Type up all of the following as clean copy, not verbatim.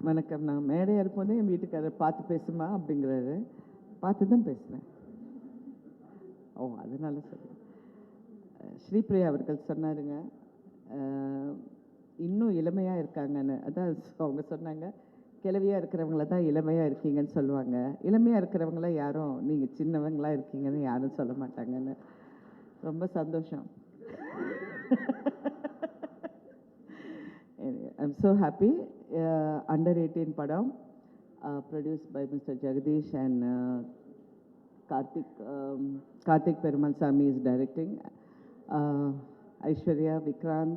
வணக்கம். நான் மேடையாக இருப்போதே என் வீட்டுக்காரர் பார்த்து பேசுமா அப்படிங்கிறாரு. பார்த்து தான் பேசுகிறேன். ஓ, அதனால சரி. ஸ்ரீபிரியா அவர்கள் சொன்னாருங்க, இன்னும் இளமையாக இருக்காங்கன்னு. அதான் அவங்க சொன்னாங்க, கிழவியாக இருக்கிறவங்கள தான் இளமையாக இருக்கீங்கன்னு சொல்லுவாங்க. இளமையாக இருக்கிறவங்கள யாரும் நீங்கள் சின்னவங்களாக இருக்கீங்கன்னு யாரும் சொல்ல மாட்டாங்கன்னு. ரொம்ப சந்தோஷம். I'm so happy. Under 18 padam, produced by Mr. Jagadish and Karthik Perumal Sami is directing. Aishwarya, Vikrant,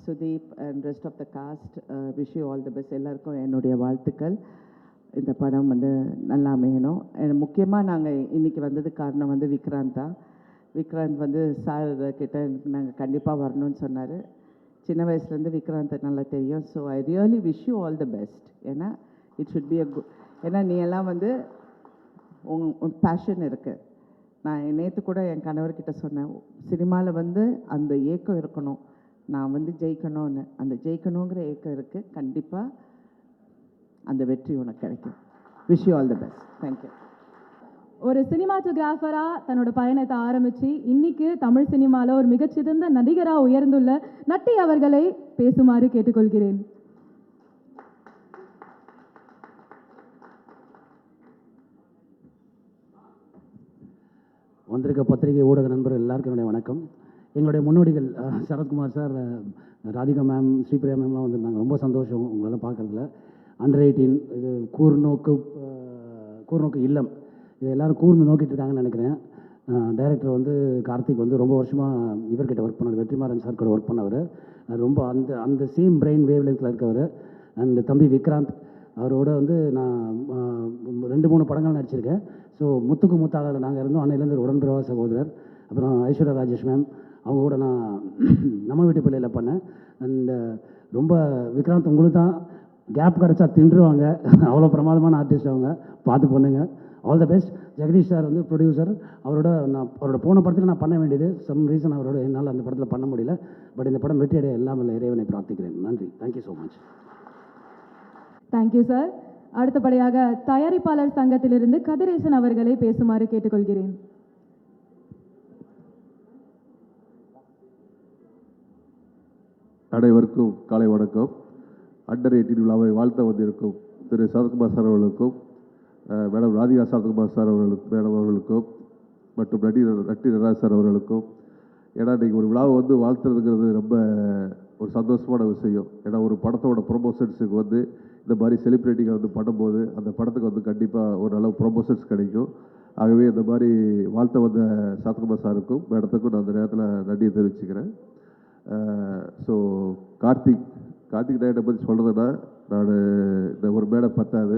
Sudeep and rest of the cast, wish you all the best. எல்லாருக்கும் என்னுடைய வாழ்த்துக்கள். இந்த படம் வந்து நல்லா அமையணும். முக்கியமாக நாங்கள் இன்றைக்கி வந்ததுக்கு காரணம் வந்து விக்ராந்த் தான். விக்ராந்த் வந்து சார் கிட்ட நாங்கள் கண்டிப்பாக வரணும்னு சொன்னார். சின்ன வயசுலேருந்து விக்ராந்த் நல்லா தெரியும். So I really wish you all the best. ஏன்னா இட் ஷுட் பி ஏன்னா நீ எல்லாம் வந்து உன் பேஷன் இருக்குது. நான் நேற்று கூட என் கணவர்கிட்ட சொன்னேன், சினிமாவில் வந்து அந்த ஏக்கம் இருக்கணும், நான் வந்து ஜெயிக்கணும்னு. அந்த ஜெயிக்கணுங்கிற ஏக்கம் இருக்குது. கண்டிப்பாக அந்த வெற்றி உனக்கு கிடைக்கும். Wish you all the best. Thank you. ஒரு சினிமாட்டோகிராஃபராக தன்னோட பயணத்தை ஆரம்பித்து இன்னைக்கு தமிழ் சினிமாவில் ஒரு மிகச்சிறந்த நடிகராக உயர்ந்துள்ள நட்டி அவர்களை பேசுமாறு கேட்டுக்கொள்கிறேன். வந்திருக்க பத்திரிகை ஊடக நண்பர்கள் எல்லாருக்கும் என்னுடைய வணக்கம். எங்களுடைய முன்னோடிகள் சரத்குமார் சார், ராதிகா மேம், ஸ்ரீபிரியா மேம்லாம் வந்திருந்தாங்க. ரொம்ப சந்தோஷம் உங்களெல்லாம் பார்க்குறதுல. அண்டர் 18 இது கூர்நோக்கு இல்லம், இது எல்லோரும் கூர்ந்து நோக்கிட்டு இருக்காங்கன்னு நினைக்கிறேன். டைரக்டர் வந்து கார்த்திக் வந்து ரொம்ப வருஷமாக இவர்கிட்ட ஒர்க் பண்ணார், வெற்றிமாறன் சார் கூட ஒர்க் பண்ணவர். ரொம்ப அந்த சேம் பிரெயின் வேவ் லென்த்தில் இருக்கவர். அண்ட் தம்பி விக்ராந்த் அவரோட வந்து நான் 2-3 படங்கள் நடிச்சிருக்கேன். ஸோ முத்துக்கு முத்தாக நாங்கள் இருந்தோம். அன்னையிலேருந்து ஒரு உடன்பிறவா சகோதரர். அப்புறம் ஐஸ்வர்யா ராஜேஷ் மேம், அவங்க கூட நான் நம்ம வீட்டு பிள்ளையில் பண்ணேன். அண்ட் ரொம்ப விக்ராந்த் உங்களுக்கு தான் கேப் கிடச்சா தின்றுவாங்க, அவ்வளோ பிரமாதமான ஆர்டிஸ்ட் அவங்க, பார்த்து பண்ணுங்க. All the best. Jagadish sir வந்து ப்ரொடியூசர். அவரோட போன படத்தில் நான் பண்ண வேண்டியது சம் ரீசன் அவரோட என்னால் அந்த படத்தில் பண்ண முடியல. பட் இந்த படம் வெற்றி அடைய எல்லாம் இல்லை இறைவனை பிரார்த்திக்கிறேன். நன்றி. Thank you so much. Thank you sir. அடுத்தபடியாக தயாரிப்பாளர் சங்கத்திலிருந்து கதிரேசன் அவர்களை பேசுமாறு கேட்டுக்கொள்கிறேன். அனைவருக்கும் காலை வணக்கம். அண்டர் 18 விழாவை வாழ்த்த வந்திருக்கும் திரு சரத்குமார் சார் அவர்களுக்கும், madam Radhika Sarathkumar sir madam அவர்களுக்கும் மற்றும் நட்டி நடராஜ் சார் அவர்களுக்கும். ஏன்னா இன்றைக்கி ஒரு விழாவை வந்து வாழ்த்துறதுங்கிறது ரொம்ப ஒரு சந்தோஷமான விஷயம். ஏன்னா ஒரு படத்தோட ப்ரொமோஷன்ஸுக்கு வந்து இந்த மாதிரி செலிப்ரிட்டிங்க வந்து பண்ணும்போது அந்த படத்துக்கு வந்து கண்டிப்பாக ஒரு நல்ல ப்ரொமோஷன்ஸ் கிடைக்கும். ஆகவே இந்த மாதிரி வாழ்த்த வந்த சரத்குமார் சாருக்கும் மேடத்துக்கும் நான் அந்த நேரத்தில் நன்றியை தெரிவிச்சுக்கிறேன். ஸோ கார்த்திக் டைரக்டரை பற்றி சொல்கிறதுன்னா, நான் இந்த ஒரு மேடை பத்தாது,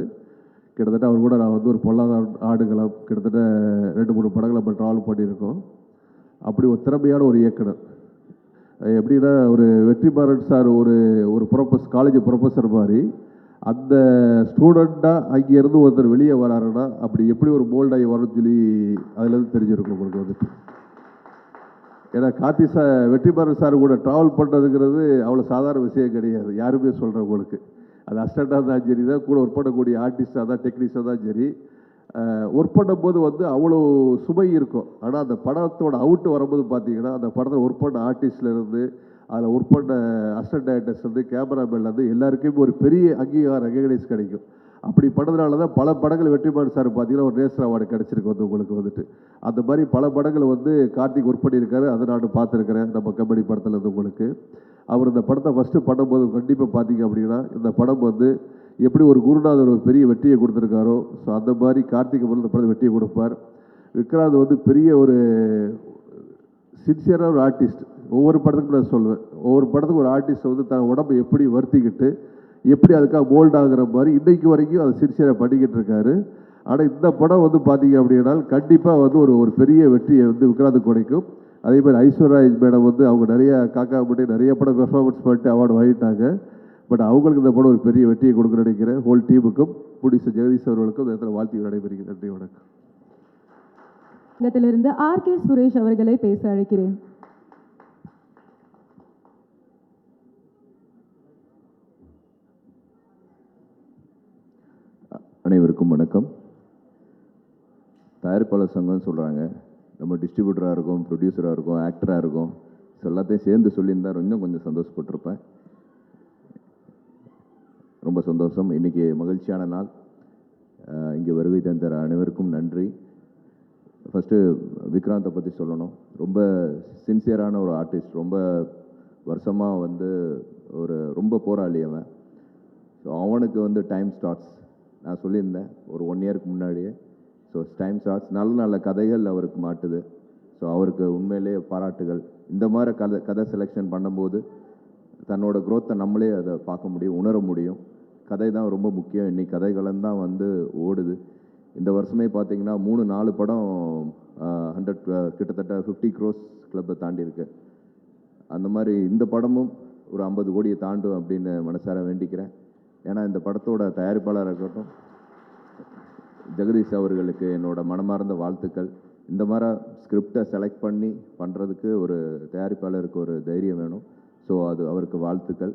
கிட்டத்தட்ட அவர் கூட நான் வந்து ஒரு பொல்லாத ஆடுகளம் கிட்டத்தட்ட 2-3 படங்களை நம்ம ட்ராவல் பண்ணியிருக்கோம். அப்படி ஒரு திறமையான ஒரு இயக்குனர். எப்படின்னா ஒரு வெற்றிமாறன் சார் ஒரு காலேஜ் ப்ரொஃபஸர் மாதிரி அந்த ஸ்டூடெண்ட்டாக அங்கேருந்து ஒருத்தர் வெளியே வராருன்னா அப்படி எப்படி ஒரு போல்டாகி வரும்னு சொல்லி அதுலேருந்து தெரிஞ்சிருக்கும் உங்களுக்கு வந்துட்டு. ஏன்னா வெற்றிமாறன் சார் கூட ட்ராவல் பண்ணுறதுங்கிறது அவ்வளோ சாதாரண விஷயம் கிடையாது. யாருமே சொல்கிறவங்களுக்கு அது அசிஸ்டண்ட்டாக தான் சரி, தான் கூட ஒர்க் பண்ணக்கூடிய ஆர்டிஸ்டாக தான் டெக்னீஷியனாக தான் சரி, ஒர்க் பண்ணும்போது வந்து அவ்வளோ சுமை இருக்கும். ஆனால் அந்த படத்தோட அவுட்டு வரும்போது பார்த்தீங்கன்னா அந்த படத்தில் ஒர்க் பண்ண ஆர்டிஸ்ட்லேருந்து அதில் ஒர்க் பண்ண அசிஸ்டன்ட் டைரக்டர்ஸ்லேருந்து கேமராமேன்லேருந்து எல்லாருக்குமே ஒரு பெரிய அங்கீகாரம் ரெகக்னைஸ் கிடைக்கும். அப்படி பண்ணதுனால தான் பல படங்கள் வெற்றிமாறன் சார் பார்த்தீங்கன்னா ஒரு நேஷனல் அவார்டு கிடச்சிருக்கு வந்து உங்களுக்கு வந்துட்டு. அந்த மாதிரி பல படங்கள் வந்து கார்த்திக் ஒர்க் பண்ணியிருக்காரு. அதை நான் பார்த்துருக்கிறேன் நம்ம கம்பெனி படத்தில் இருந்து உங்களுக்கு. அவர் இந்த படத்தை ஃபஸ்ட்டு பண்ணும்போது கண்டிப்பாக பார்த்தீங்க அப்படின்னா இந்த படம் வந்து எப்படி ஒரு குருநாதர் ஒரு பெரிய வெற்றியை கொடுத்துருக்காரோ, ஸோ அந்த மாதிரி கார்த்திக் இந்த படத்தை வெற்றியை கொடுப்பார். விக்ராந்த் வந்து பெரிய ஒரு சின்சியரான ஒரு ஆர்டிஸ்ட். ஒவ்வொரு படத்துக்கும் நான் சொல்லுவேன், ஒவ்வொரு படத்துக்கும் ஒரு ஆர்டிஸ்ட் வந்து தன் உடம்பை எப்படி வருத்திக்கிட்டு எப்படி அதுக்காக போல்ட் ஆகுற மாதிரி இன்றைக்கு வரைக்கும் அதை சின்சியராக பண்ணிக்கிட்டு இருக்காரு. ஆனால் இந்த படம் வந்து பார்த்தீங்க அப்படின்னா கண்டிப்பாக வந்து ஒரு பெரிய வெற்றியை வந்து விக்ராந்த் கிடைக்கும். அதே மாதிரி ஐஸ்வர்யா மேடம் வந்து அவங்க நிறைய காக்கா மட்டும் நிறைய படம் பெர்ஃபார்மன்ஸ் பண்ணிட்டு அவார்டு வாங்கிட்டாங்க. பட் அவங்களுக்கு இந்த படம் ஒரு பெரிய வெற்றியை கொடுக்க நினைக்கிறேன். ஹோல் டீமுக்கும் ப்ரொடியூசர் ஜெகதீஷ் அவர்களுக்கும் இந்த இடத்துல வாழ்த்து நடைபெறுகிறேன். நன்றி, வணக்கம். சங்கத்திலிருந்து ஆர்.கே. சுரேஷ் அவர்களை பேச அழைக்கிறேன். அனைவருக்கும் வணக்கம். தயாரிப்பாளர் சங்கம்னு சொல்கிறாங்க, நம்ம டிஸ்ட்ரிபியூட்டராக இருக்கும், ப்ரொடியூசராக இருக்கும், ஆக்டராக இருக்கும், ஸோ எல்லாத்தையும் சேர்ந்து சொல்லியிருந்தா இன்னும் கொஞ்சம் சந்தோஷப்பட்டிருப்பேன். ரொம்ப சந்தோஷம். இன்றைக்கி மகிழ்ச்சியான நாள். இங்கே வருகை தந்த அனைவருக்கும் நன்றி. ஃபஸ்ட்டு விக்ராந்தை பற்றி சொல்லணும். ரொம்ப சின்சியரான ஒரு ஆர்டிஸ்ட், ரொம்ப வருஷமாக வந்து ரொம்ப போராளி அவன். ஸோ அவனுக்கு வந்து டைம் ஸ்டார்ட்ஸ் நான் சொல்லியிருந்தேன் ஒரு 1 இயருக்கு முன்னாடியே. ஸோ டைம் ஸ்டார்ட்ஸ் நல்ல நல்ல கதைகள் அவருக்கு மாட்டுது. ஸோ அவருக்கு உண்மையிலேயே பாராட்டுகள். இந்த மாதிரி கதை செலெக்ஷன் பண்ணும்போது தன்னோட க்ரோத்தை நம்மளே அதை பார்க்க முடியும், உணர முடியும். கதை தான் ரொம்ப முக்கியம். இன்றைக்கி கதைகளும் தான் வந்து ஓடுது. இந்த வருஷமே பார்த்தீங்கன்னா 3-4 படம் 100 கிட்டத்தட்ட 50 crores கிளப்பை தாண்டி இருக்கு. அந்த மாதிரி இந்த படமும் ஒரு 50 கோடியை தாண்டும் அப்படின்னு மனசார வேண்டிக்கிறேன். ஏன்னா இந்த படத்தோட தயாரிப்பாளராக இருக்கட்டும் ஜெகதீஷ் அவர்களுக்கு என்னோட மனமார்ந்த வாழ்த்துக்கள். இந்த மாதிரி ஸ்கிரிப்டை செலக்ட் பண்ணி பண்ணுறதுக்கு ஒரு தயாரிப்பாளருக்கு ஒரு தைரியம் வேணும். ஸோ அது அவருக்கு வாழ்த்துக்கள்.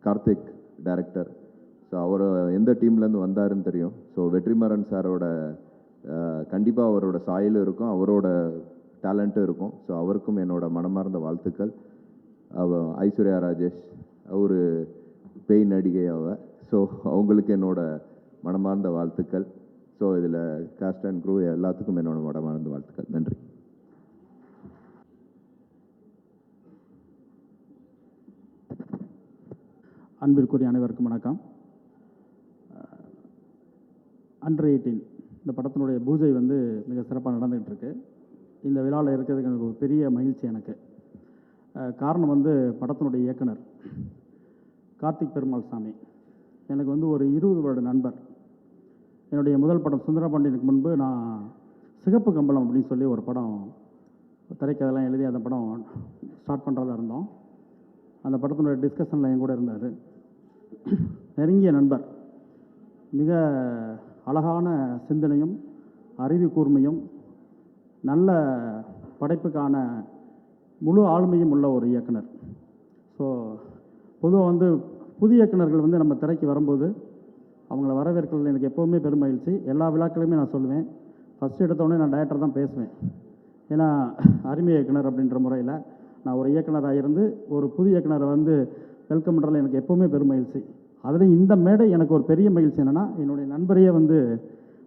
கார்த்திக் டைரக்டர், ஸோ அவர் எந்த டீம்லேருந்து வந்தாருன்னு தெரியும். ஸோ வெற்றிமாறன் சாரோட கண்டிப்பாக அவரோட சாயலும் இருக்கும், அவரோட டேலண்ட்டும் இருக்கும். ஸோ அவருக்கும் என்னோட மனமார்ந்த வாழ்த்துக்கள். ஐஸ்வர்யா ராஜேஷ், அவர் பேய் நடிகை அவ. ஸோ அவங்களுக்கு என்னோட மனமார்ந்த வாழ்த்துக்கள். ஸோ இதில் காஸ்ட் அண்ட் க்ரூ எல்லாத்துக்கும் என்னோட மனமார்ந்த வாழ்த்துக்கள். நன்றி. அன்பிற்குரிய அனைவருக்கும் வணக்கம். அண்டர் 18 இந்த படத்தினுடைய பூஜை வந்து மிக சிறப்பாக நடந்துகிட்டு இருக்கு. இந்த விழாவில் இருக்கிறதுக்கு எனக்கு ஒரு பெரிய மகிழ்ச்சி எனக்கு. காரணம் வந்து படத்தினுடைய இயக்குனர் கார்த்திக் பெருமாள் சாமி எனக்கு வந்து ஒரு 20 வருட நண்பர். என்னுடைய முதல் படம் சுந்தரபாண்டியனுக்கு முன்பு நான் சிகப்பு கம்பளம் அப்படின்னு சொல்லி ஒரு படம் திரைக்கதெல்லாம் எழுதி அந்த படம் ஸ்டார்ட் பண்ணுறதா இருந்தோம். அந்த படத்தினுடைய டிஸ்கஷனில் என் கூட இருந்தார். நெருங்கிய நண்பர். மிக அழகான சிந்தனையும் அறிவு கூர்மையும் நல்ல படைப்புக்கான முழு ஆளுமையும் உள்ள ஒரு இயக்குனர். ஸோ பொதுவாக வந்து புதிய இயக்குனர்கள் வந்து நம்ம திரைக்கு வரும்போது அவங்கள வரவேற்கிறது எனக்கு எப்போவுமே பெருமகிழ்ச்சி. எல்லா விழாக்களுமே நான் சொல்லுவேன், ஃபஸ்ட்டு எடுத்தோடனே நான் டைரக்டர் தான் பேசுவேன். ஏன்னா அருமை இயக்குனர் அப்படின்ற முறையில் நான் ஒரு இயக்குனராக இருந்து ஒரு புதிய இயக்குனரை வந்து வெல்கம் பண்ணுறதுல எனக்கு எப்போவுமே பெருமகிழ்ச்சி. அதுலேயும் இந்த மேடை எனக்கு ஒரு பெரிய மகிழ்ச்சி என்னென்னா என்னுடைய நண்பரையே வந்து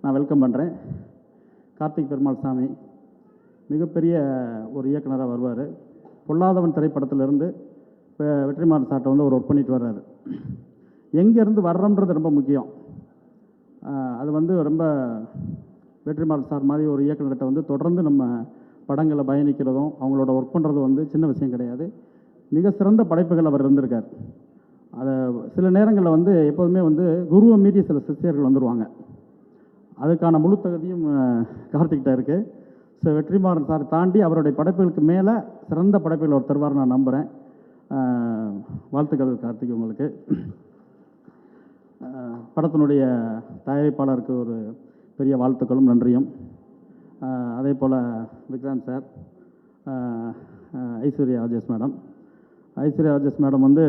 நான் வெல்கம் பண்ணுறேன். கார்த்திக் பெருமாள் சாமி மிகப்பெரிய ஒரு இயக்குனராக வருவார். பொல்லாதவன் திரைப்படத்திலிருந்து வெற்றிமாறன் சார்ட்ட வந்து அவர் ஒர்க் பண்ணிட்டு வர்றாரு. எங்கேருந்து வர்றோன்றது ரொம்ப முக்கியம். அது வந்து ரொம்ப வெற்றிமாறன் சார் மாதிரி ஒரு இயக்குனர்கிட்ட வந்து தொடர்ந்து நம்ம படங்களை பயணிக்கிறதும் அவங்களோட ஒர்க் பண்ணுறதும் வந்து சின்ன விஷயம் கிடையாது. மிக சிறந்த படைப்புகள் அவர் இருந்திருக்கார். அதை சில நேரங்களில் வந்து எப்போதுமே வந்து குருவை மீறிய சில சிஷ்யர்கள் வந்துடுவாங்க. அதுக்கான முழு தகுதியும் கார்த்திக்கிட்ட இருக்குது. ஸோ வெற்றிமாறன் சார் தாண்டி அவருடைய படைப்புகளுக்கு மேலே சிறந்த படைப்புகள் அவர் தருவார் நான் நம்புகிறேன். வாழ்த்துக்கள் கார்த்திக் உங்களுக்கு. படத்தினுடைய தயாரிப்பாளருக்கு ஒரு பெரிய வாழ்த்துக்களும் நன்றியும். அதே போல் Vikranth sir, Aishwarya Rajesh madam. Aishwarya Rajesh madam வந்து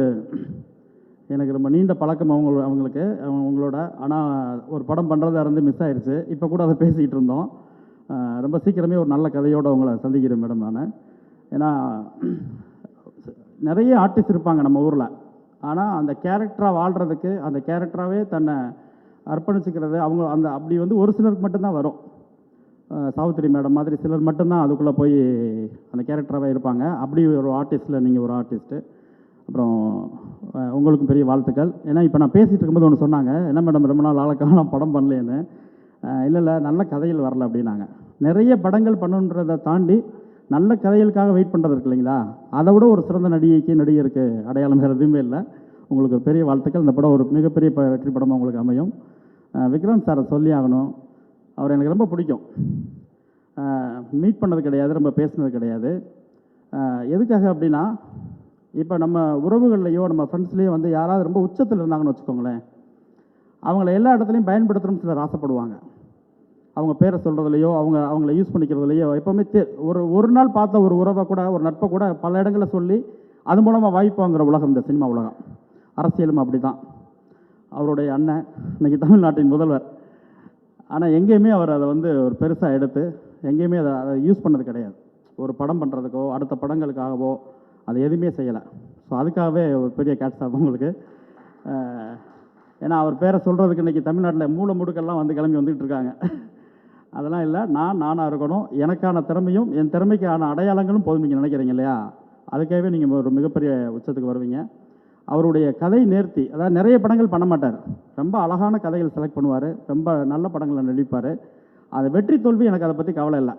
எனக்கு ரொம்ப நீண்ட பழக்கம் அவங்களுக்கு அவங்களோட. ஆனால் ஒரு படம் பண்ணுறதா இருந்து மிஸ் ஆயிடுச்சு. இப்போ கூட அதை பேசிக்கிட்டு இருந்தோம். ரொம்ப சீக்கிரமே ஒரு நல்ல கதையோடு அவங்கள சந்திக்கிறேன் மேடம் நான். ஏன்னா நிறைய ஆர்டிஸ்ட் இருப்பாங்க நம்ம ஊரில். ஆனால் அந்த கேரக்டராக வாழ்கிறதுக்கு அந்த கேரக்டராகவே தன்னை அர்ப்பணிச்சுக்கிறது அவங்க அந்த அப்படி வந்து ஒரு சிலருக்கு மட்டும்தான் வரும். சாவித்திரி மேடம் மாதிரி சிலர் மட்டும்தான் அதுக்குள்ளே போய் அந்த கேரக்டராகவே இருப்பாங்க. அப்படி ஒரு ஆர்டிஸ்ட்டில் நீங்கள் ஒரு ஆர்டிஸ்ட்டு. அப்புறம் உங்களுக்கும் பெரிய வாழ்த்துக்கள். ஏன்னா இப்போ நான் பேசிகிட்டு இருக்கும்போது ஒன்று சொன்னாங்க, என்ன மேடம் ரொம்ப நாள் ஆளுக்காக நான் படம் பண்ணலேன்னு. இல்லை நல்ல கதைகள் வரல அப்படின்னாங்க. நிறைய படங்கள் பண்ணுன்றதை தாண்டி நல்ல கதைகளுக்காக வெயிட் பண்ணுறது இருக்கு இல்லைங்களா, அதை விட ஒரு சிறந்த நடிகருக்கு அடையாளம் வேறு எதுவுமே இல்லை. உங்களுக்கு பெரிய வாழ்த்துக்கள். இந்த படம் ஒரு மிகப்பெரிய வெற்றி படமாக உங்களுக்கு அமையும். விக்ராந்த் சாரை சொல்லி ஆகணும். அவர் எனக்கு ரொம்ப பிடிக்கும். மீட் பண்ணது கிடையாது, ரொம்ப பேசினது கிடையாது. எதுக்காக அப்படின்னா, இப்போ நம்ம உறவுகள்லையோ நம்ம ஃப்ரெண்ட்ஸ்லேயோ வந்து யாராவது ரொம்ப உச்சத்தில் இருந்தாங்கன்னு வச்சுக்கோங்களேன், அவங்கள எல்லா இடத்துலையும் பயன்படுத்தணும்னு சிலர் ஆசைப்படுவாங்க. அவங்க பேரை சொல்கிறதுலையோ அவங்கள யூஸ் பண்ணிக்கிறதுலையோ எப்போவுமே ஒரு நாள் பார்த்த ஒரு உறவை கூட ஒரு நட்பை கூட பல இடங்களில் சொல்லி அது மூலமாக வாய்ப்பு வாங்குகிற உலகம் இந்த சினிமா உலகம். அரசியலும் அப்படி தான். அவருடைய அண்ணன், இன்னைக்கு தமிழ்நாட்டின் முதல்வர். ஆனால் எங்கேயுமே அவர் அதை வந்து ஒரு பெருசாக எடுத்து எங்கேயுமே அதை யூஸ் பண்ணது கிடையாது. ஒரு படம் பண்ணுறதுக்கோ அடுத்த படங்களுக்காகவோ அதை எதுவுமே செய்யலை. ஸோ அதுக்காகவே ஒரு பெரிய கேட்ஸ் ஆகும் உங்களுக்கு. ஏன்னா அவர் பேரை சொல்கிறதுக்கு இன்றைக்கி தமிழ்நாட்டில் மூல முடுக்கெல்லாம் வந்து கிளம்பி வந்துகிட்டு இருக்காங்க. அதெல்லாம் இல்லை, நானாக இருக்கணும், எனக்கான திறமையும் என் திறமைக்கான அடையாளங்களும் போதும் நீங்கள் நினைக்கிறீங்க இல்லையா? அதுக்காகவே நீங்கள் ஒரு மிகப்பெரிய உச்சத்துக்கு வருவீங்க. அவருடைய கதை நேர்த்தி, அதாவது நிறைய படங்கள் பண்ண மாட்டார், ரொம்ப அழகான கதைகள் செலக்ட் பண்ணுவார், ரொம்ப நல்ல படங்களை நடிப்பார். அது வெற்றி தோல்வி எனக்கு அதை பற்றி கவலை இல்லை.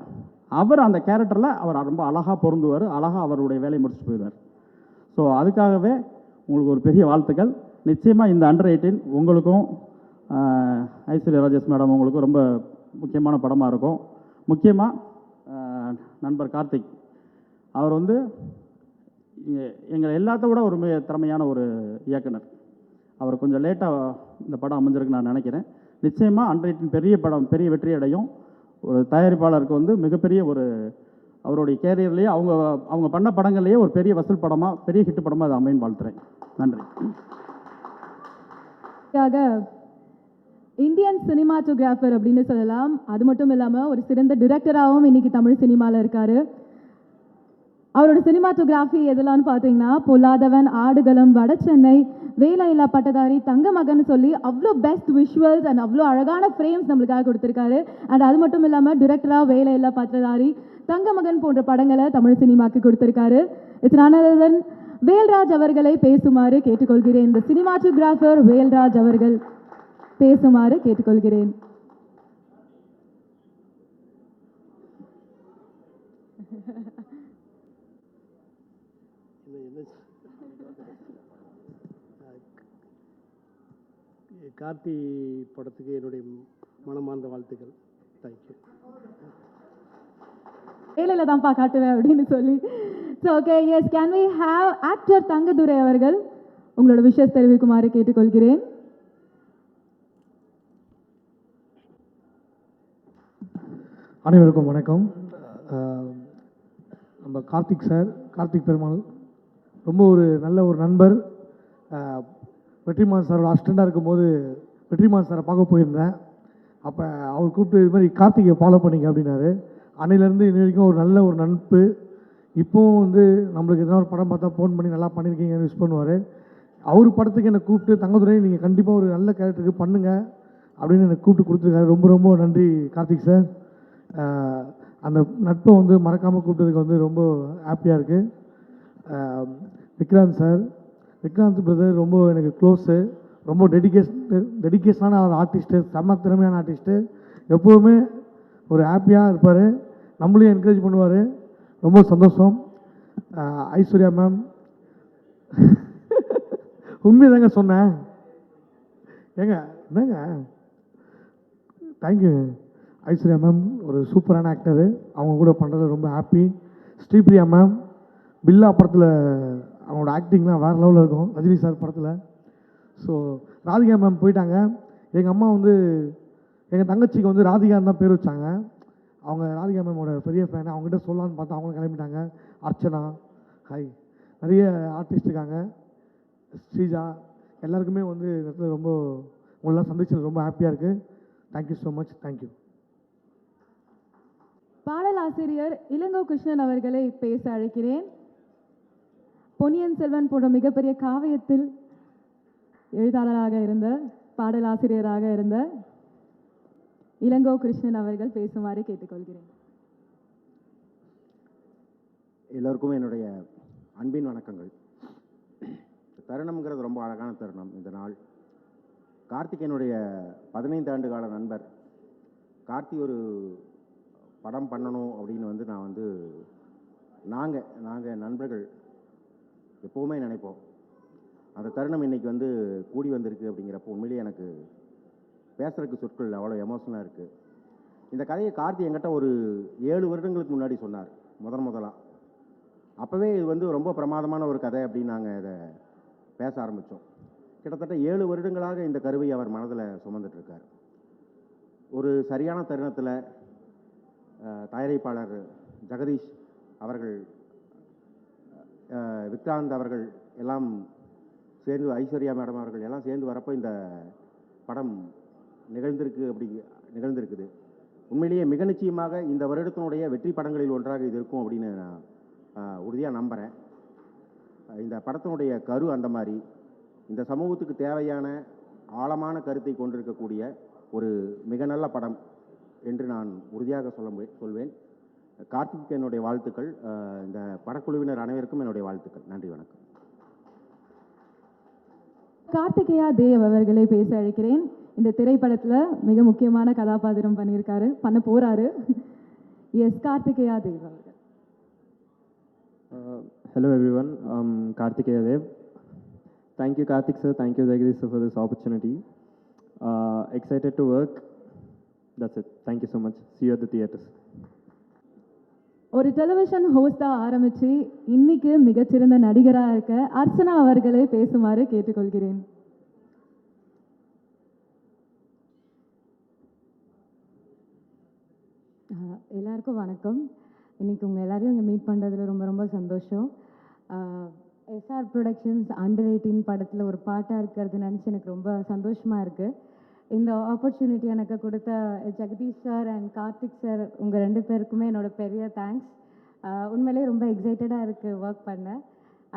அவர் அந்த கேரக்டரில் அவர் ரொம்ப அழகாக பொருந்துவார், அழகாக அவருடைய வேலையை முடிச்சுட்டு போயிடுவார். ஸோ அதுக்காகவே உங்களுக்கு ஒரு பெரிய வாழ்த்துக்கள். நிச்சயமாக இந்த அண்டர் 18 உங்களுக்கும் ஐஸ்வர்யா ராஜேஷ் மேடம் உங்களுக்கும் ரொம்ப முக்கியமான படமாக இருக்கும். முக்கியமாக நண்பர் கார்த்திக் அவர் வந்து எங்களை எல்லாத்த விட ஒரு திறமையான ஒரு இயக்குனர். அவர் கொஞ்சம் லேட்டாக இந்த படம் அமைஞ்சிருக்கு நான் நினைக்கிறேன். நிச்சயமாக அண்டர் 18 பெரிய படம், பெரிய வெற்றி அடையும். ஒரு தயாரிப்பாளருக்கு வந்து மிகப்பெரிய ஒரு அவருடைய கேரியர்லேயே அவங்க பண்ண படங்கள்லேயே ஒரு பெரிய வசூல் படமாக, பெரிய ஹிட் படமாக அதை அமைன்னு வாழ்த்துறேன். நன்றி. இந்தியன் சினிமாட்டோகிராஃபர் அப்படின்னு சொல்லலாம். அது மட்டும் இல்லாமல் ஒரு சிறந்த டிரெக்டராகவும் இன்னைக்கு தமிழ் சினிமாவில் இருக்கார். அவரோட சினிமாட்டோகிராஃபி எதெல்லாம்னு பார்த்தீங்கன்னா, பொல்லாதவன், ஆடுகளம், வட சென்னை, வேலையில்லா பட்டதாரி, தங்க மகன் சொல்லி அவ்வளோ பெஸ்ட் விஷுவல்ஸ் அண்ட் அவ்வளோ அழகான ஃப்ரேம்ஸ் நம்மளுக்காக கொடுத்துருக்காரு. அண்ட் அது மட்டும் இல்லாமல் டிரெக்டராக வேலையில்லா பட்டதாரி, தங்க மகன் போன்ற படங்களை தமிழ் சினிமாக்கு கொடுத்துருக்காரு. It's none other than Velraj அவர்களை பேசுமாறு கேட்டுக்கொள்கிறேன். இந்த சினிமாட்டோகிராஃபர் வேல்ராஜ் அவர்கள் பேசுமாறு கேட்டுக்கொள்கிறேன். கார்த்தி படத்துக்கு என்னுடைய மனமார்ந்த வாழ்த்துக்கள். தேங்க்யூ. வேலையில தான்ப்பா காட்டுவேன் அப்படின்னு சொல்லி. So okay, yes, can we have actor Thangadurai அவர்கள் உங்களோட விஷஸ் தெரிவிக்குமாறு கேட்டுக்கொள்கிறேன். அனைவருக்கும் வணக்கம். நம்ம கார்த்திக் பெருமாள் ரொம்ப ஒரு நல்ல ஒரு நண்பர். வெற்றிமாறன் சாரோட அசிஸ்டண்டாக இருக்கும்போது வெற்றிமாறன் சாரை பார்க்க போயிருந்தேன். அப்போ அவர் கூப்பிட்டு இது மாதிரி கார்த்திகை ஃபாலோ பண்ணிங்க அப்படின்னாரு. அன்னையிலேருந்து இன்ன வரைக்கும் ஒரு நல்ல ஒரு நட்பு. இப்போவும் வந்து நம்மளுக்கு எதனா ஒரு படம் பார்த்தா ஃபோன் பண்ணி நல்லா பண்ணியிருக்கீங்கன்னு விஷ் பண்ணுவார். அவர் படத்துக்கு என்னை கூப்பிட்டு தங்கதுரை நீங்கள் கண்டிப்பாக ஒரு நல்ல கேரக்டருக்கு பண்ணுங்கள் அப்படின்னு என்னை கூப்பிட்டு கொடுத்துருக்காரு. ரொம்ப ரொம்ப நன்றி கார்த்திக் சார். அந்த நட்பை வந்து மறக்காமல் கூப்பிட்டதுக்கு வந்து ரொம்ப ஹாப்பியாக இருக்குது. விக்ராந்த் பிரதர் ரொம்ப எனக்கு க்ளோஸு, ரொம்ப டெடிக்கேஷனான ஒரு ஆர்டிஸ்ட்டு, செம்ம திறமையான ஆர்டிஸ்ட்டு. எப்போவுமே ஒரு ஹாப்பியாக இருப்பார், நம்மளையும் என்கரேஜ் பண்ணுவார். ரொம்ப சந்தோஷம். ஐஸ்வர்யா மேம் உண்மையை தாங்க சொன்னேன். என்னங்க தேங்க்யூ. ஐஸ்வர்யா மேம் ஒரு சூப்பரான ஆக்டரு, அவங்க கூட பண்ணுறது ரொம்ப ஹாப்பி. ஸ்ரீபிரியா மேம் பில்லா படத்தில் அவங்களோட ஆக்டிங்லாம் வேறு லெவலில் இருக்கும், ரஜினி சார் படத்தில். ஸோ ராதிகா மேம் போயிட்டாங்க. எங்கள் அம்மா வந்து எங்கள் தங்கச்சிக்கு வந்து ராதிகான்னு தான் பேர் வச்சாங்க. அவங்க ராதிகா மேமோட பெரிய ஃபேன். அவங்ககிட்ட சொல்லலான்னு பார்த்தா அவங்களும் கிளம்பிட்டாங்க. அர்ச்சனா, ஹாய், நிறைய ஆர்டிஸ்ட் இருக்காங்க, ஸ்ரீஜா, எல்லாருக்குமே வந்து இந்த இடத்துல ரொம்ப உங்களெலாம் சந்திச்சது ரொம்ப ஹாப்பியாக இருக்குது. Thank you so much. தேங்க்யூ. பாடலாசிரியர் இளங்கோ கிருஷ்ணன் அவர்களை பேச அழைக்கிறேன். பொன்னியின் செல்வன் போன்ற மிகப்பெரிய காவியத்தில் எழுத்தாளராக இருந்த, பாடலாசிரியராக இருந்த இளங்கோ கிருஷ்ணன் அவர்கள் பேசுமாறு கேட்டுக்கொள்கிறேன். எல்லோருக்கும் என்னுடைய அன்பின் வணக்கங்கள். தருணம்ங்கிறது ரொம்ப அழகான தருணம். இந்த நாள் கார்த்திகேயனுடைய 15 ஆண்டு கால நண்பர். கார்த்தி ஒரு படம் பண்ணணும் அப்படின்னு வந்து நான் வந்து நாங்கள் நண்பர்கள் எப்போவுமே நினைப்போம். அந்த தருணம் இன்றைக்கி வந்து கூடி வந்திருக்கு. அப்படிங்கிறப்போ உண்மையிலேயே எனக்கு பேசுகிறதுக்கு சொற்கள் அவ்வளோ எமோஷனாக இருக்குது. இந்த கதையை கார்த்தி என்கிட்ட ஒரு 7 வருடங்களுக்கு முன்னாடி சொன்னார் முதலாக. அப்போவே இது வந்து ரொம்ப பிரமாதமான ஒரு கதை அப்படின்னு நாங்கள் இதை பேச ஆரம்பித்தோம். கிட்டத்தட்ட 7 வருடங்களாக இந்த கருவை அவர் மனதில் சுமந்துட்டுருக்கார். ஒரு சரியான தருணத்தில் தயாரிப்பாளர் ஜெகதீஷ் அவர்கள், விக்ராந்த் அவர்கள் எல்லாம் சேர்ந்து ஐஸ்வர்யா மேடம் அவர்கள் எல்லாம் சேர்ந்து வரப்போ இந்த படம் நிகழ்ந்திருக்குது. உண்மையிலேயே மிக நிச்சயமாக இந்த வருடத்தினுடைய வெற்றி படங்களில் ஒன்றாக இது இருக்கும் அப்படின்னு நான் உறுதியாக நம்புகிறேன். இந்த படத்தினுடைய கரு அந்த மாதிரி இந்த சமூகத்துக்கு தேவையான ஆழமான கருத்தை கொண்டிருக்கக்கூடிய ஒரு மிக நல்ல படம் என்று நான் உறுதியாக சொல்வேன். கார்த்திக் என்னுடைய வாழ்த்துக்கள். இந்த படக்குழுவினர் அனைவருக்கும் என்னுடைய வாழ்த்துக்கள். நன்றி, வணக்கம். கார்த்திகேயா தேவ் அவர்களை பேச அழைக்கிறேன். இந்த திரைப்படத்தில் மிக முக்கியமான கதாபாத்திரம் பண்ண போறாரு. எஸ், கார்த்திகேயா தேவ் அவர்கள். Hello everyone, Karthikeya Dev. Thank you Karthik sir, thank you Jagadish sir for this opportunity. Excited to work. That's it. Thank you so much. See you at the theaters. ஒரு டெலிவிஷன் ஹோஸ்டாக ஆரம்பித்து இன்னைக்கு மிகச்சிறந்த நடிகராக இருக்க அர்ச்சனா அவர்களை பேசுமாறு கேட்டுக்கொள்கிறேன். எல்லாருக்கும் வணக்கம். இன்றைக்கி உங்கள் எல்லோரையும் இங்கே மீட் பண்ணுறதுல ரொம்ப ரொம்ப சந்தோஷம். எஸ்ஆர் ப்ரொடக்ஷன்ஸ் அண்டர் 18 படத்தில் ஒரு பாட்டாக இருக்கிறது நினச்சி எனக்கு ரொம்ப சந்தோஷமாக இருக்குது. இந்த ஆப்பர்ச்சுனிட்டி எனக்கு கொடுத்த Jagadish sir and Karthik sir உங்கள் 2 பேருக்குமே என்னோட பெரிய தேங்க்ஸ். உண்மையிலே ரொம்ப எக்ஸைட்டடாக இருக்குது ஒர்க் பண்ண.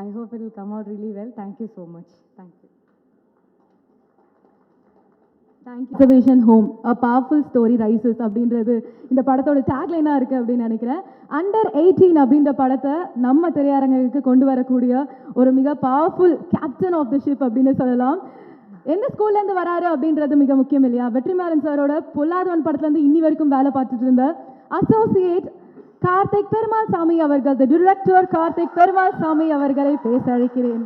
I hope it will come out really well. Thank you so much. Thank you. Observation Home, a powerful story rises அப்படின்றது இந்த படத்தோட டேக்லைனாக இருக்குது அப்படின்னு நினைக்கிறேன். அண்டர் 18 அப்படின்ற படத்தை நம்ம திரையரங்குக்கு கொண்டு வரக்கூடிய ஒரு மிக powerful captain of the ship அப்படின்னு சொல்லலாம். எந்த ஸ்கூல்லேருந்து வராரு அப்படின்றது மிக முக்கியம் இல்லையா? வெற்றிமாறன் சாரோட பொல்லாதவன் படத்துலேருந்து இன்னி வரைக்கும் வேலை பார்த்துட்டு இருந்த அசோசியேட் கார்த்திக் பெருமாள் சாமி அவர்கள், தி டிரெக்டர் கார்த்திக் பெருமாள் சாமி அவர்களை பேச அழைக்கிறேன்.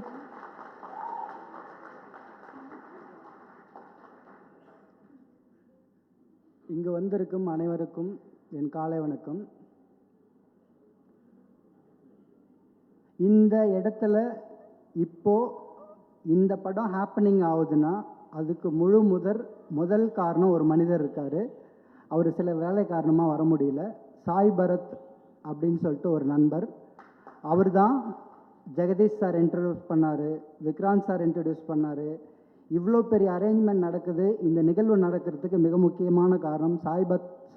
இங்கு வந்திருக்கும் அனைவருக்கும் என் காலை வணக்கம். இந்த இடத்துல இப்போ இந்த படம் ஹேப்பனிங் ஆகுதுன்னா அதுக்கு முதல் காரணம் ஒரு மனிதர் இருக்கார். அவர் சில வேலை காரணமாக வர முடியல. சாய் பரத் அப்படின்னு சொல்லிட்டு ஒரு நண்பர். அவர் தான் ஜெகதீஷ் சார் இன்ட்ரடியூஸ் பண்ணார், விக்ராந்த் சார் இன்ட்ரடியூஸ் பண்ணார். இவ்வளோ பெரிய அரேஞ்ச்மெண்ட் நடக்குது, இந்த நிகழ்வு நடக்கிறதுக்கு மிக முக்கியமான காரணம்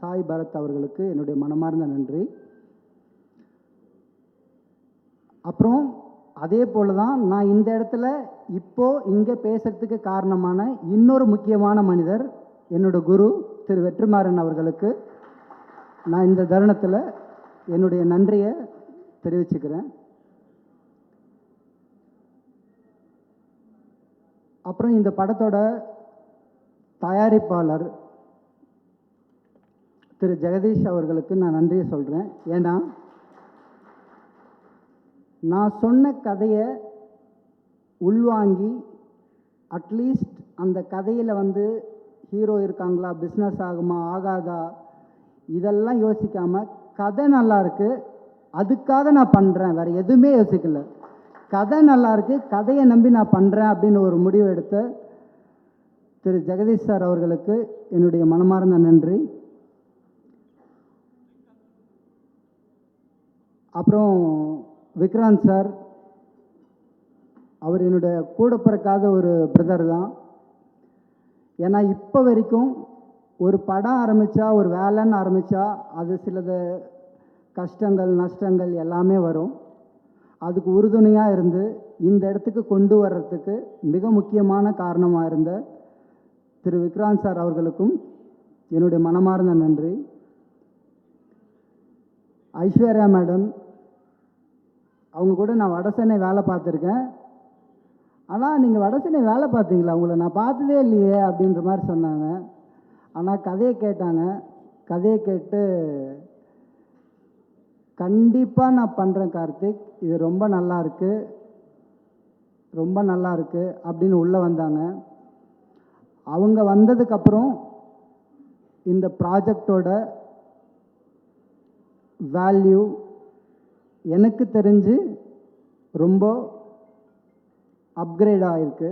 சாய் பரத் அவர்களுக்கு என்னுடைய மனமார்ந்த நன்றி. அப்புறம் அதே போல் தான் நான் இந்த இடத்துல இப்போது இங்கே பேசுகிறதுக்கு காரணமான இன்னொரு முக்கியமான மனிதர் என்னோட குரு திரு வெற்றிமாறன் அவர்களுக்கு நான் இந்த தருணத்தில் என்னுடைய நன்றியை தெரிவிச்சுக்கிறேன். அப்புறம் இந்த படத்தோட தயாரிப்பாளர் திரு ஜெகதீஷ் அவர்களுக்கு நான் நன்றியை சொல்கிறேன். ஏன்னா நான் சொன்ன கதையை உள்வாங்கி அட்லீஸ்ட் அந்த கதையில் ஹீரோ இருக்காங்களா, பிஸ்னஸ் ஆகுமா ஆகாதா இதெல்லாம் யோசிக்காமல் கதை நல்லா இருக்குது அதுக்காக நான் பண்ணுறேன், வேறு எதுவுமே யோசிக்கல. கதை நல்லா இருக்குது, கதையை நம்பி நான் பண்ணுறேன் அப்படின்னு ஒரு முடிவு எடுத்த திரு ஜெகதீஷ் சார் அவர்களுக்கு என்னுடைய மனமார்ந்த நன்றி. அப்புறம் விக்ராந்த் சார், அவர் என்னுடைய கூட பிறக்காத ஒரு பிரதர் தான். ஏன்னா இப்போ வரைக்கும் ஒரு படம் ஆரம்பித்தா, ஒரு வேலைன்னு ஆரம்பித்தா அது சிலது கஷ்டங்கள் நஷ்டங்கள் எல்லாமே வரும். அதுக்கு உறுதுணையாக இருந்து இந்த இடத்துக்கு கொண்டு வர்றதுக்கு மிக முக்கியமான காரணமாக இருந்த திரு விக்ராந்த் சார் அவர்களுக்கும் என்னுடைய மனமார்ந்த நன்றி. ஐஸ்வர்யா மேடம், அவங்க கூட நான் வடசென்னை வேலை பார்த்துருக்கேன். ஆனால் நீங்கள் வடசென்னை வேலை பார்த்தீங்களா, உங்களை நான் பார்த்ததே இல்லையே அப்படின்ற மாதிரி சொன்னாங்க. ஆனால் கதையை கேட்டாங்க. கதையை கேட்டு கண்டிப்பாக நான் பண்ணுறேன் கார்த்திக், இது ரொம்ப நல்லா இருக்கு அப்படின்னு உள்ளே வந்தாங்க. அவங்க வந்ததுக்கப்புறம் இந்த ப்ராஜெக்டோட வேல்யூ எனக்கு தெரிஞ்சு ரொம்ப அப்கிரேட் ஆகிருக்கு.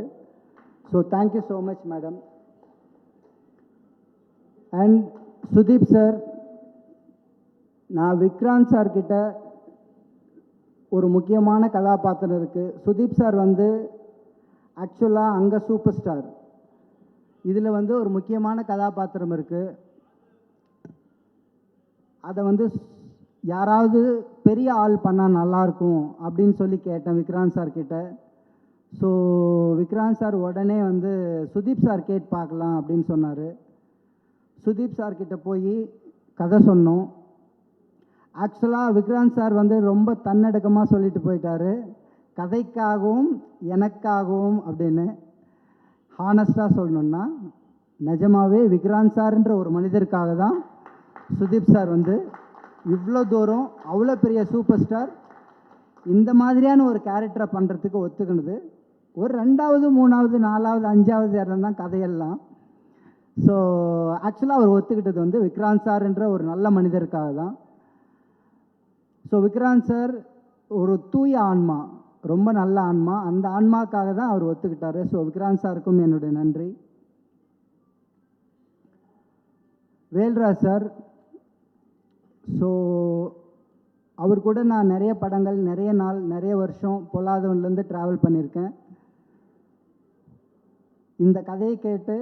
So thank you so much madam. And Sudeep sir, நான் விக்ராந்த் சார்கிட்ட ஒரு முக்கியமான கதாபாத்திரம் இருக்குது. சுதீப் சார் ஆக்சுவலாக அங்கே சூப்பர் ஸ்டார். இதில் வந்து ஒரு முக்கியமான கதாபாத்திரம் இருக்குது. அதை வந்து யாராவது பெரிய ஆள் பண்ணால் நல்லாயிருக்கும் அப்படின்னு சொல்லி கேட்டேன் விக்ராந்த் சார் கிட்ட. ஸோ விக்ராந்த் சார் உடனே வந்து சுதீப் சார் கேட்டு பார்க்கலாம் அப்படின்னு சொன்னார். சுதீப் சார் கிட்ட போய் கதை சொன்னோம். ஆக்சுவலாக விக்ராந்த் சார் வந்து ரொம்ப தன்னடக்கமாக சொல்லிட்டு போயிட்டார், கதைக்காகவும் எனக்காகவும் அப்படின்னு. ஹானஸ்டாக சொல்லணுன்னா நிஜமாகவே விக்ராந்த் சார்ன்ற ஒரு மனிதருக்காக தான் சுதீப் சார் வந்து இவ்வளோ தூரம் அவ்வளோ பெரிய சூப்பர் ஸ்டார் இந்த மாதிரியான ஒரு கேரக்டரை பண்ணுறதுக்கு ஒத்துக்கினது. ஒரு 2வது 3வது 4வது 5வது இடம் தான் கதையெல்லாம். ஸோ ஆக்சுவலாக அவர் ஒத்துக்கிட்டது வந்து விக்ராந்த் சார்ன்ற ஒரு நல்ல மனிதருக்காக தான். ஸோ விக்ராந்த் சார் ஒரு தூய ஆன்மா, ரொம்ப நல்ல ஆன்மா. அந்த ஆன்மாக்காக தான் அவர் ஒத்துக்கிட்டார். ஸோ விக்ராந்த் சாருக்கும் என்னுடைய நன்றி. வேல்ராஜ் சார், ஸோ அவர் கூட நான் நிறைய படங்கள், நிறைய நாள், நிறைய வருஷம் பொல்லாதவன்லேருந்து ட்ராவல் பண்ணியிருக்கேன். இந்த கதையை கேட்டு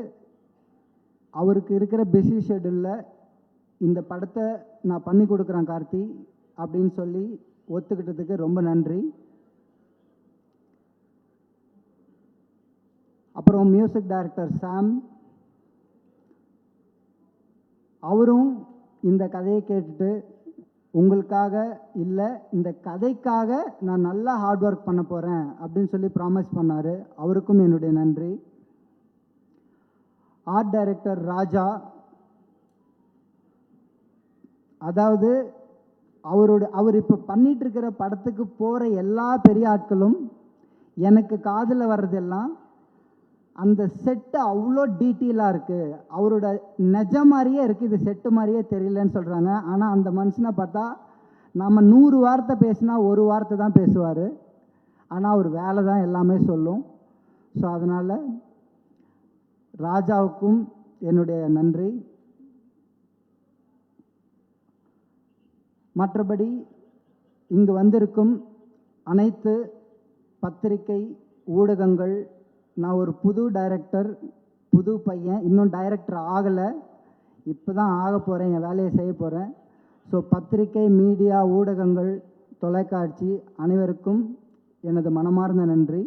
அவருக்கு இருக்கிற பிஸி ஷெட்யூலில் இந்த படத்தை நான் பண்ணி கொடுக்குறேன் கார்த்தி அப்படின்னு சொல்லி ஒத்துக்கிட்டதுக்கு ரொம்ப நன்றி. அப்புறம் மியூசிக் டைரக்டர் சாம், அவரும் இந்த கதையை கேட்டுட்டு உங்களுக்காக இல்லை, இந்த கதைக்காக நான் நல்லா ஹார்ட் ஒர்க் பண்ண போகிறேன் அப்படின்னு சொல்லி ப்ராமிஸ் பண்ணார். அவருக்கும் என்னுடைய நன்றி. ஆர்ட் டைரக்டர் ராஜா, அதாவது அவர் இப்போ பண்ணிகிட்ருக்கிற படத்துக்கு போகிற எல்லா பெரிய ஆட்களும் எனக்கு காதில் வர்றதெல்லாம் அந்த செட்டு அவ்வளோ டீட்டெயிலாக இருக்குது, அவரோட நிஜ மாதிரியே இருக்குது, இது செட்டு மாதிரியே தெரியலன்னு சொல்கிறாங்க. ஆனால் அந்த மனுஷனை பார்த்தா நம்ம 100 வார்த்தை பேசினா 1 வார்த்தை தான் பேசுவார். ஆனால் அவர் வேலை தான் எல்லாமே சொல்லும். ஸோ அதனால் ராஜாவுக்கும் என்னுடைய நன்றி. மற்றபடி இங்கு வந்திருக்கும் அனைத்து பத்திரிகை ஊடகங்கள், நான் ஒரு புது டைரக்டர், புது பையன், இன்னும் டைரக்டர் ஆகலை, இப்போ தான் ஆக போகிறேன், என் வேலையை செய்ய போகிறேன். ஸோ பத்திரிகை, மீடியா, ஊடகங்கள், தொலைக்காட்சி அனைவருக்கும் எனது மனமார்ந்த நன்றி.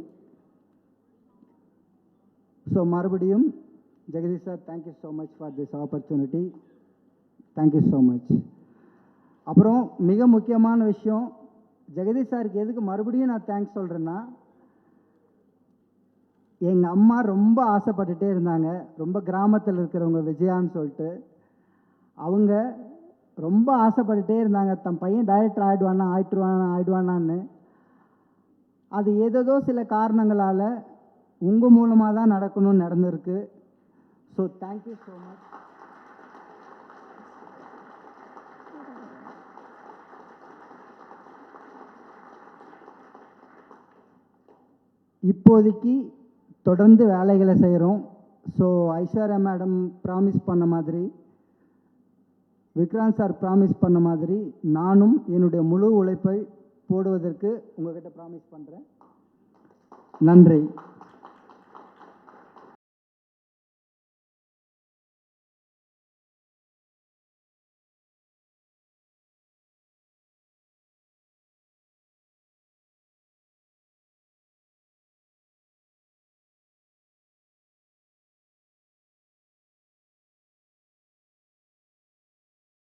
ஸோ மறுபடியும் Jagadish sir, thank you so much for this opportunity. Thank you so much. அப்புறம் மிக முக்கியமான விஷயம், ஜெகதீஷ் சாருக்கு எதுக்கு மறுபடியும் நான் தேங்க்ஸ் சொல்கிறேன்னா, எங்கள் அம்மா ரொம்ப ஆசைப்பட்டுட்டே இருந்தாங்க, ரொம்ப கிராமத்தில் இருக்கிறவங்க விஜயான்னு சொல்லிட்டு, அவங்க ரொம்ப ஆசைப்பட்டுட்டே இருந்தாங்க தன் பையன் டைரக்டர் ஆயிடுவானான்னு. அது ஏதோ சில காரணங்களால் உங்கள் மூலமாக தான் நடக்கணும்னு நடந்திருக்கு. So thank you so much. இப்போதைக்கு தொடர்ந்து வேலைகளை செய்கிறோம். ஸோ ஐஸ்வர்யா மேடம் ப்ராமிஸ் பண்ண மாதிரி, விக்ராந்த் சார் ப்ராமிஸ் பண்ண மாதிரி நானும் என்னுடைய முழு உழைப்பை போடுவதற்கு உங்கள்கிட்ட ப்ராமிஸ் பண்ணுறேன். நன்றி.